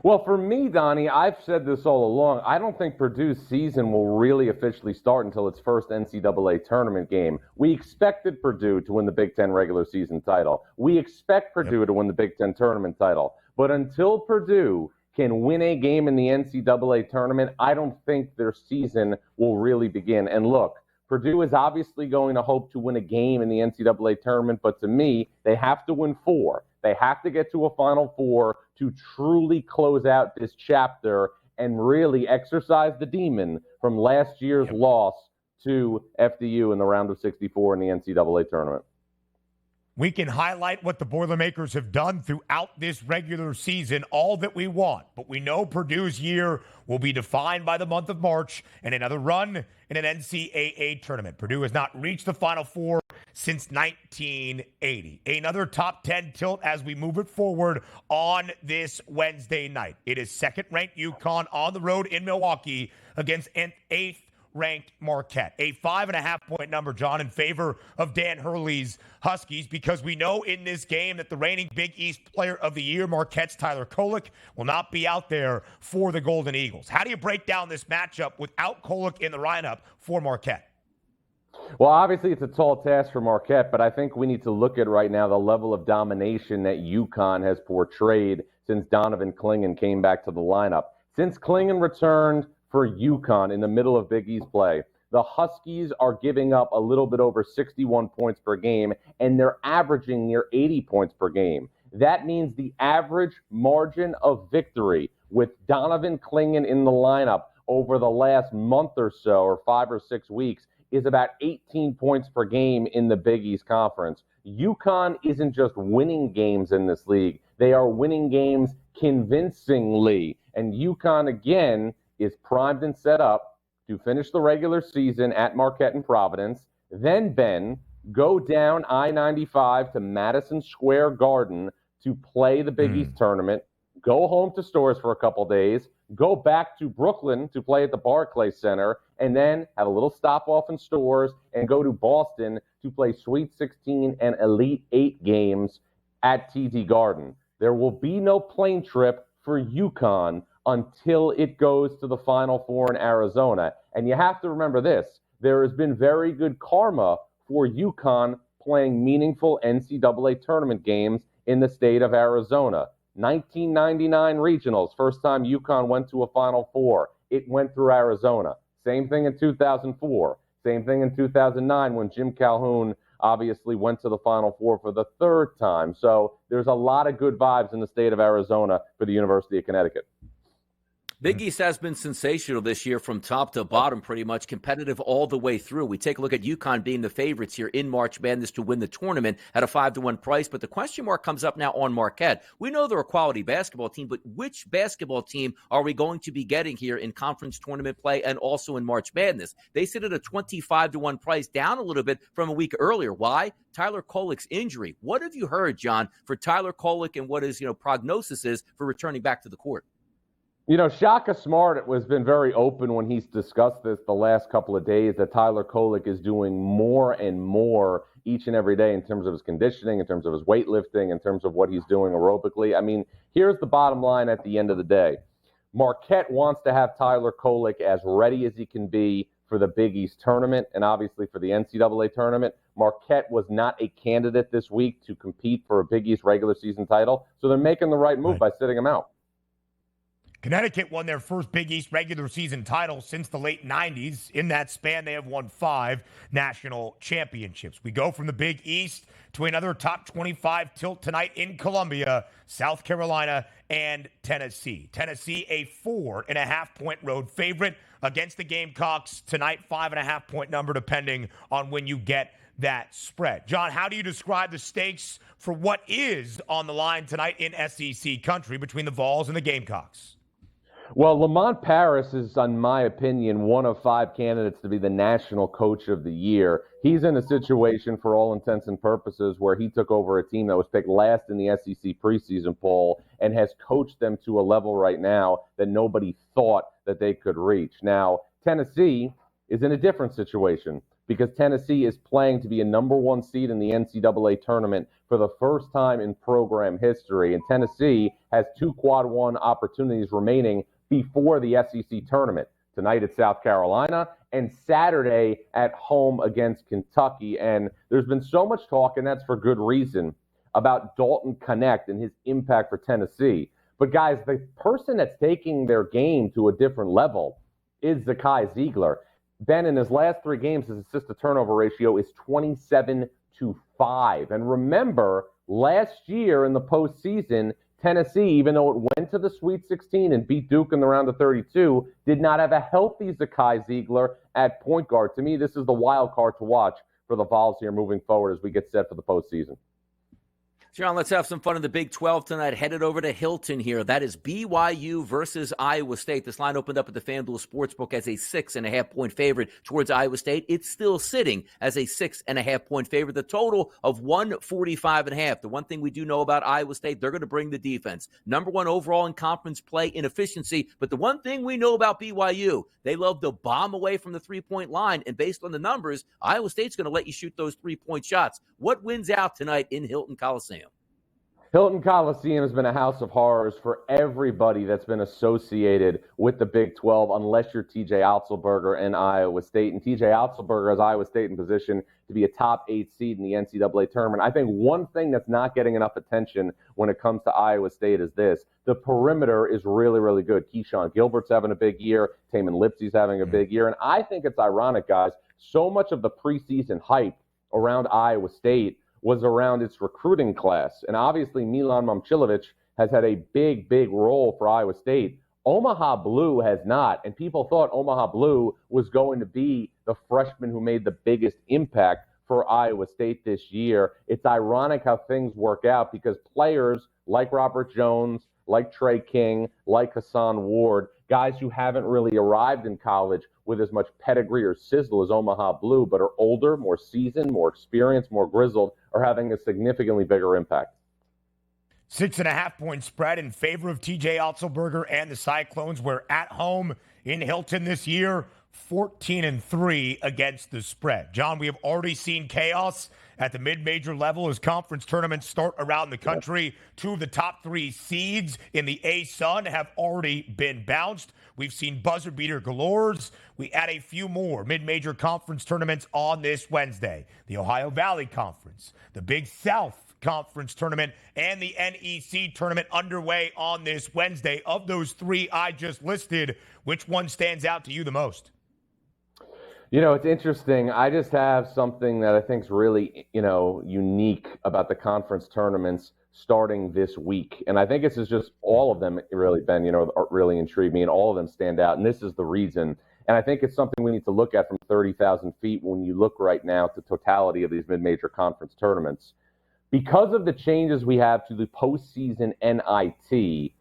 Well, for me, Donnie, I've said this all along. I don't think Purdue's season will really officially start until its first NCAA tournament game. We expected Purdue to win the Big Ten regular season title. We expect Purdue to win the Big Ten tournament title. But until Purdue can win a game in the NCAA tournament, I don't think their season will really begin. And look, Purdue is obviously going to hope to win a game in the NCAA tournament, but to me, they have to win 4. They have to get to a Final Four to truly close out this chapter and really exercise the demon from last year's loss to FDU in the round of 64 in the NCAA tournament. We can highlight what the Boilermakers have done throughout this regular season, all that we want. But we know Purdue's year will be defined by the month of March and another run in an NCAA tournament. Purdue has not reached the Final Four since 1980. Another top 10 tilt as we move it forward on this Wednesday night. It is second-ranked UConn on the road in Milwaukee against an 8th-ranked Marquette. A 5.5-point number, John, in favor of Dan Hurley's Huskies, because we know in this game that the reigning Big East Player of the Year, Marquette's Tyler Kolek, will not be out there for the Golden Eagles. How do you break down this matchup without Kolek in the lineup for Marquette? Well, obviously it's a tall task for Marquette, but I think we need to look at right now the level of domination that UConn has portrayed since Donovan Clingan came back to the lineup. Since Clingan returned for UConn in the middle of Big East play, the Huskies are giving up a little bit over 61 points per game, and they're averaging near 80 points per game. That means the average margin of victory with Donovan Clingan in the lineup over the last month or so, or 5 or 6 weeks, is about 18 points per game in the Big East Conference. UConn isn't just winning games in this league. They are winning games convincingly. And UConn, again, is primed and set up to finish the regular season at Marquette and Providence, then, Ben, go down I-95 to Madison Square Garden to play the Big East tournament, go home to Storrs for a couple days, go back to Brooklyn to play at the Barclays Center, and then have a little stop-off in Storrs and go to Boston to play Sweet 16 and Elite 8 games at TD Garden. there will be no plane trip for UConn until it goes to the Final Four in Arizona. And you have to remember this. There has been very good karma for UConn playing meaningful NCAA tournament games in the state of Arizona. 1999 regionals, first time UConn went to a Final Four. It went through Arizona. Same thing in 2004. Same thing in 2009 when Jim Calhoun obviously went to the Final Four for the third time. So there's a lot of good vibes in the state of Arizona for the University of Connecticut. Big East has been sensational this year from top to bottom, pretty much competitive all the way through. We take a look at UConn being the favorites here in March Madness to win the tournament at a 5-1 price. But the question mark comes up now on Marquette. We know they're a quality basketball team, but which basketball team are we going to be getting here in conference tournament play and also in March Madness? They sit at a 25-1 price, down a little bit from a week earlier. Why? Tyler Kolek's injury. What have you heard, John, for Tyler Kolek and what his prognosis is for returning back to the court? Shaka Smart has been very open when he's discussed this the last couple of days, that Tyler Kolek is doing more and more each and every day in terms of his conditioning, in terms of his weightlifting, in terms of what he's doing aerobically. I mean, here's the bottom line at the end of the day. Marquette wants to have Tyler Kolek as ready as he can be for the Big East tournament and obviously for the NCAA tournament. Marquette was not a candidate this week to compete for a Big East regular season title, so they're making the right move by sitting him out. Connecticut won their first Big East regular season title since the late 90s. In that span, they have won 5 national championships. We go from the Big East to another top 25 tilt tonight in Columbia, South Carolina, and Tennessee. Tennessee, a 4.5-point road favorite against the Gamecocks tonight, 5.5-point number, depending on when you get that spread. John, how do you describe the stakes for what is on the line tonight in SEC country between the Vols and the Gamecocks? Well, Lamont Paris is, in my opinion, one of 5 candidates to be the national coach of the year. He's in a situation, for all intents and purposes, where he took over a team that was picked last in the SEC preseason poll and has coached them to a level right now that nobody thought that they could reach. Now, Tennessee is in a different situation because Tennessee is playing to be a number 1 seed in the NCAA tournament for the first time in program history. And Tennessee has 2 quad 1 opportunities remaining before the SEC tournament. Tonight at South Carolina and Saturday at home against Kentucky. And there's been so much talk, and that's for good reason, about Dalton Knecht and his impact for Tennessee. But guys, the person that's taking their game to a different level is Zakai Ziegler. Ben, in his last 3 games, his assist-to-turnover ratio is 27-5. And remember, last year in the postseason, Tennessee, even though it went to the Sweet 16 and beat Duke in the round of 32, did not have a healthy Zakai Ziegler at point guard. To me, this is the wild card to watch for the Vols here moving forward as we get set for the postseason. John, let's have some fun in the Big 12 tonight. Headed over to Hilton here. That is BYU versus Iowa State. This line opened up at the FanDuel Sportsbook as a 6.5-point favorite towards Iowa State. It's still sitting as a 6.5-point favorite. The total of 145.5. The one thing we do know about Iowa State, they're going to bring the defense. Number 1 overall in conference play in efficiency. But the one thing we know about BYU, they love to bomb away from the 3-point line. And based on the numbers, Iowa State's going to let you shoot those 3-point shots. What wins out tonight in Hilton Coliseum? Hilton Coliseum has been a house of horrors for everybody that's been associated with the Big 12, unless you're TJ Otzelberger and Iowa State. And TJ Otzelberger has Iowa State in position to be a top 8 seed in the NCAA tournament. I think one thing that's not getting enough attention when it comes to Iowa State is this. The perimeter is really, really good. Keyshawn Gilbert's having a big year. Taman Lipsey's having a big year. And I think it's ironic, guys, so much of the preseason hype around Iowa State was around its recruiting class. And obviously Milan Momcilovic has had a big, big role for Iowa State. Omaha Blue has not. And people thought Omaha Blue was going to be the freshman who made the biggest impact for Iowa State this year. It's ironic how things work out because players like Robert Jones, like Trey King, like Hassan Ward, guys who haven't really arrived in college with as much pedigree or sizzle as Omaha Blue, but are older, more seasoned, more experienced, more grizzled, are having a significantly bigger impact. 6.5-point spread in favor of TJ Otzelberger and the Cyclones. We're at home in Hilton this year, 14-3 against the spread. John, we have already seen chaos at the mid-major level as conference tournaments start around the country. Two of the top three seeds in the A-Sun have already been bounced. We've seen buzzer beater galores. We add a few more mid-major conference tournaments on this Wednesday. The Ohio Valley Conference, the Big South Conference tournament, and the NEC tournament underway on this Wednesday. Of those three I just listed, which one stands out to you the most? You know, it's interesting. I just have something that I think is really, unique about the conference tournaments starting this week. And I think this is just all of them really, Ben, really intrigue me, and all of them stand out. And this is the reason. And I think it's something we need to look at from 30,000 feet when you look right now at the totality of these mid-major conference tournaments. Because of the changes we have to the postseason NIT,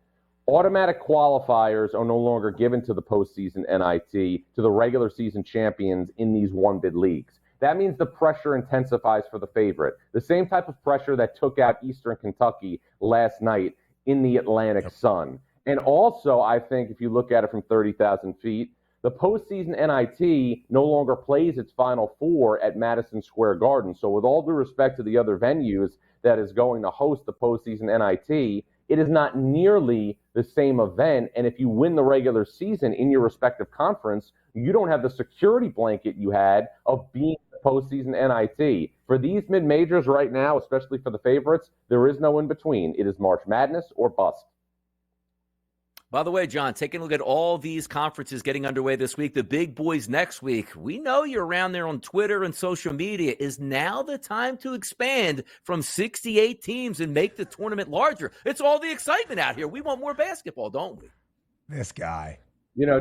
automatic qualifiers are no longer given to the postseason NIT, to the regular season champions in these one-bid leagues. That means the pressure intensifies for the favorite. The same type of pressure that took out Eastern Kentucky last night in the Atlantic Sun. And also, I think if you look at it from 30,000 feet, the postseason NIT no longer plays its Final Four at Madison Square Garden. So with all due respect to the other venues that is going to host the postseason NIT, it is not nearly the same event. And if you win the regular season in your respective conference, you don't have the security blanket you had of being the postseason NIT. For these mid-majors right now, especially for the favorites, there is no in-between. It is March Madness or bust. By the way, John, taking a look at all these conferences getting underway this week, the big boys next week, we know you're around there on Twitter and social media. Is now the time to expand from 68 teams and make the tournament larger? It's all the excitement out here. We want more basketball, don't we? This guy.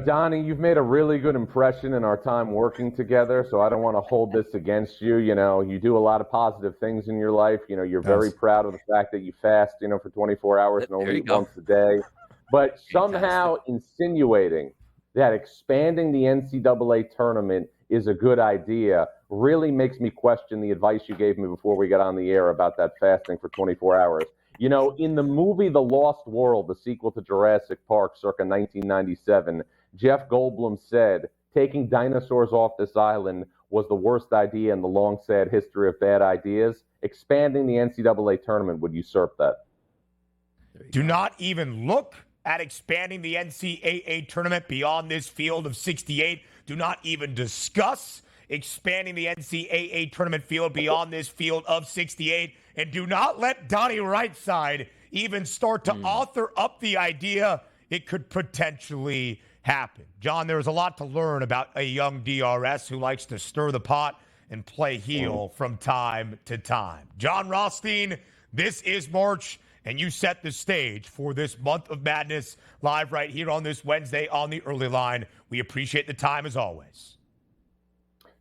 Donnie, you've made a really good impression in our time working together, so I don't want to hold this against you. You do a lot of positive things in your life. You're very proud of the fact that you fast, for 24 hours and only eat once a day. But somehow insinuating that expanding the NCAA tournament is a good idea really makes me question the advice you gave me before we got on the air about that fasting for 24 hours. In the movie The Lost World, the sequel to Jurassic Park circa 1997, Jeff Goldblum said, taking dinosaurs off this island was the worst idea in the long, sad history of bad ideas. Expanding the NCAA tournament would usurp that. Do not even look at expanding the NCAA tournament beyond this field of 68. Do not even discuss expanding the NCAA tournament field beyond this field of 68. And do not let Donnie Rightside even start to author up the idea it could potentially happen. John, there's a lot to learn about a young DRS who likes to stir the pot and play heel from time to time. John Rothstein, this is March, and you set the stage for this month of madness live right here on this Wednesday on the early line. We appreciate the time as always.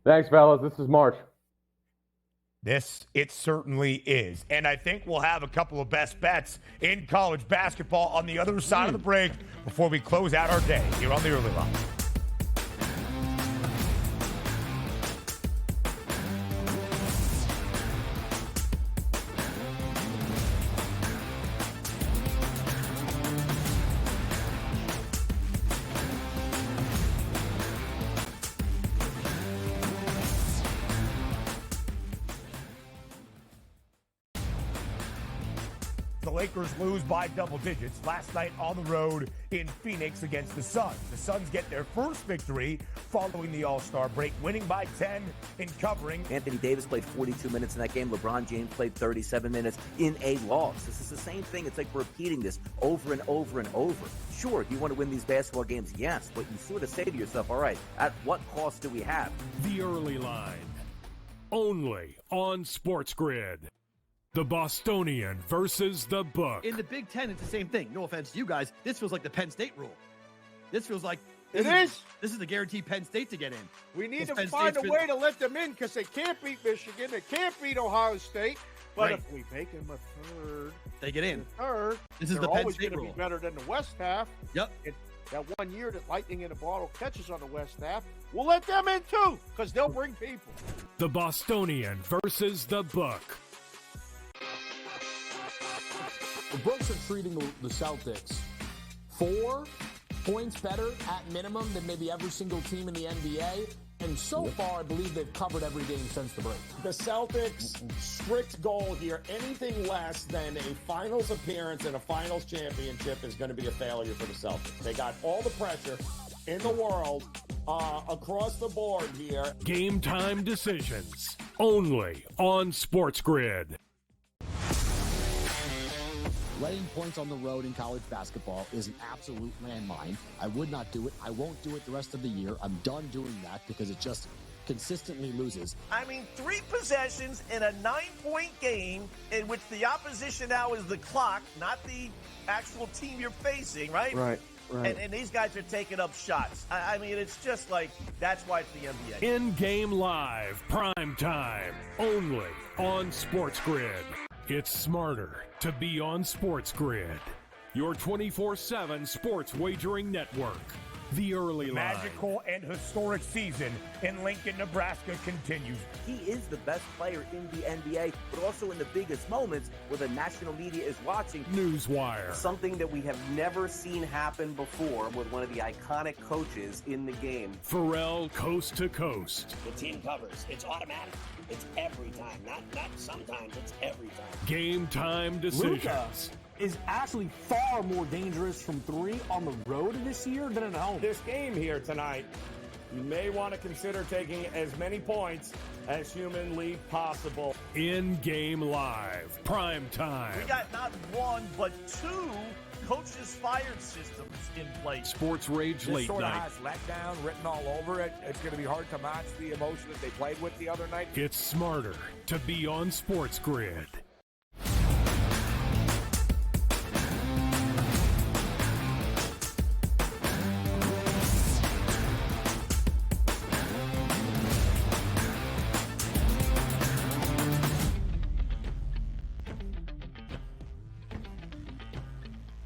Thanks, fellas. This is March. This, it certainly is. And I think we'll have a couple of best bets in college basketball on the other side of the break before we close out our day here on the early line. The Lakers lose by double digits last night on the road in Phoenix against the Suns. The Suns get their first victory following the All-Star break, winning by 10 and covering. Anthony Davis played 42 minutes in that game. LeBron James played 37 minutes in a loss. This is the same thing. It's like we're repeating this over and over and over. Sure, you want to win these basketball games, yes, but you sort of say to yourself, all right, at what cost do we have? The early line, only on SportsGrid. The Bostonian versus the Book. In the Big Ten, it's the same thing. No offense to you guys. This feels like the Penn State rule. This feels like this is the guaranteed Penn State to get in. We need to find a way to let them in because they can't beat Michigan. They can't beat Ohio State. But if we make them a third, they get in. Third, this is the Penn always State going to be better than the West half. Yep. That 1 year that lightning in a bottle catches on the West half, we'll let them in too because they'll bring people. The Bostonian versus the Book. The books are treating the Celtics 4 points better at minimum than maybe every single team in the NBA, And so far, I believe they've covered every game since the break. The Celtics' strict goal here, anything less than a finals appearance and a finals championship is going to be a failure for the Celtics. They got all the pressure in the world across the board here. Game time decisions only on SportsGrid. Letting points on the road in college basketball is an absolute landmine. I would not do it. I won't do it the rest of the year. I'm done doing that because it just consistently loses. I mean, 3 possessions in a 9-point game in which the opposition now is the clock, not the actual team you're facing, right? Right. And these guys are taking up shots. I mean, it's just like, that's why it's the NBA. In-game live, prime time, only on SportsGrid. It's smarter to be on SportsGrid, your 24/7 sports wagering network. The early line. Magical and historic season in Lincoln, Nebraska continues. He is the best player in the NBA, but also in the biggest moments where the national media is watching. Newswire. Something that we have never seen happen before with one of the iconic coaches in the game. Pharrell, coast to coast. The team covers. It's automatic. It's every time. Not sometimes. It's every time. Game time decisions. Luka is actually far more dangerous from 3 on the road this year than at home. This game here tonight, you may want to consider taking as many points as humanly possible. In-game live, prime time. We got not 1, but 2 coaches fired systems in place. Sports Rage This Late sort Night. of has letdown written all over it. It's going to be hard to match the emotion that they played with the other night. It's smarter to be on SportsGrid.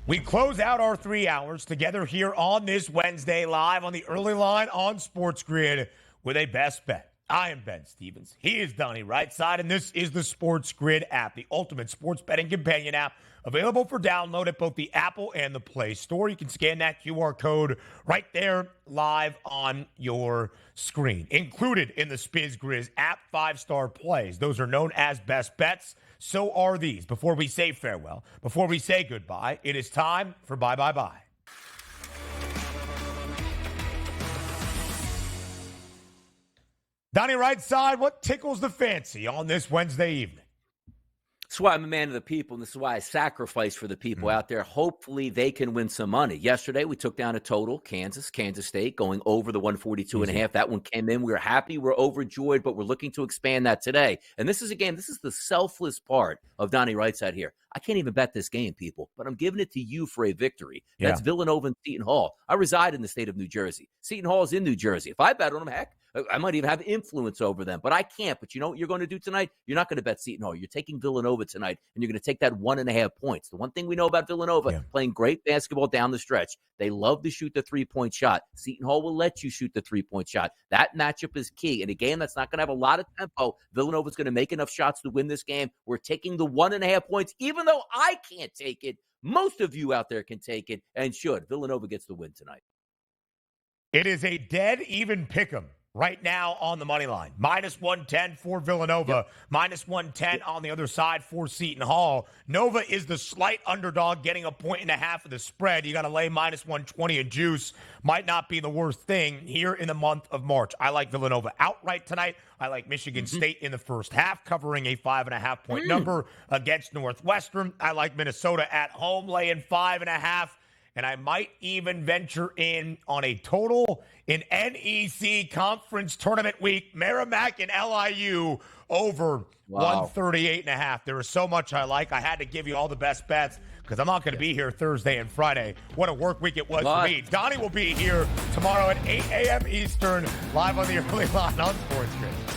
We close out our 3 hours together here on this Wednesday live on the early line on SportsGrid with a best bet. I am Ben Stevens. He is Donnie Rightside, and this is the SportsGrid app, the ultimate sports betting companion app, available for download at both the Apple and the Play Store. You can scan that QR code right there live on your screen. Included in the SportsGrid app, 5-star plays. Those are known as best bets. So are these. Before we say farewell, before we say goodbye, it is time for Bye Bye Bye. Donnie Rightside, what tickles the fancy on this Wednesday evening? That's why I'm a man of the people, and this is why I sacrifice for the people out there. Hopefully they can win some money. Yesterday, we took down a total, Kansas State, going over the 142.5. That one came in. We were happy. We're overjoyed, but we're looking to expand that today. And this is a game. This is the selfless part of Donnie Rightside here. I can't even bet this game, people, but I'm giving it to you for a victory. That's Villanova and Seton Hall. I reside in the state of New Jersey. Seton Hall is in New Jersey. If I bet on them, heck, I might even have influence over them, but I can't. But you know what you're going to do tonight? You're not going to bet Seton Hall. You're taking Villanova tonight, and you're going to take that 1.5 points. The one thing we know about Villanova, playing great basketball down the stretch, they love to shoot the three-point shot. Seton Hall will let you shoot the three-point shot. That matchup is key. In a game that's not going to have a lot of tempo, Villanova's going to make enough shots to win this game. We're taking the 1.5 points, even though I can't take it. Most of you out there can take it and should. Villanova gets the win tonight. It is a dead even pick'em right now on the money line. -110 for Villanova, -110 on the other side for Seton Hall. Nova is the slight underdog, getting 1.5 of the spread. You got to lay -120 in juice. Might not be the worst thing here in the month of March. I like Villanova outright tonight. I like Michigan State in the first half, covering a 5.5 point number against Northwestern. I like Minnesota at home, laying 5.5. And I might even venture in on a total in NEC Conference Tournament Week, Merrimack and LIU over 138.5. There is so much I like. I had to give you all the best bets because I'm not going to be here Thursday and Friday. What a work week it was for me. Donnie will be here tomorrow at 8 a.m. Eastern, live on the early line on SportsGrid.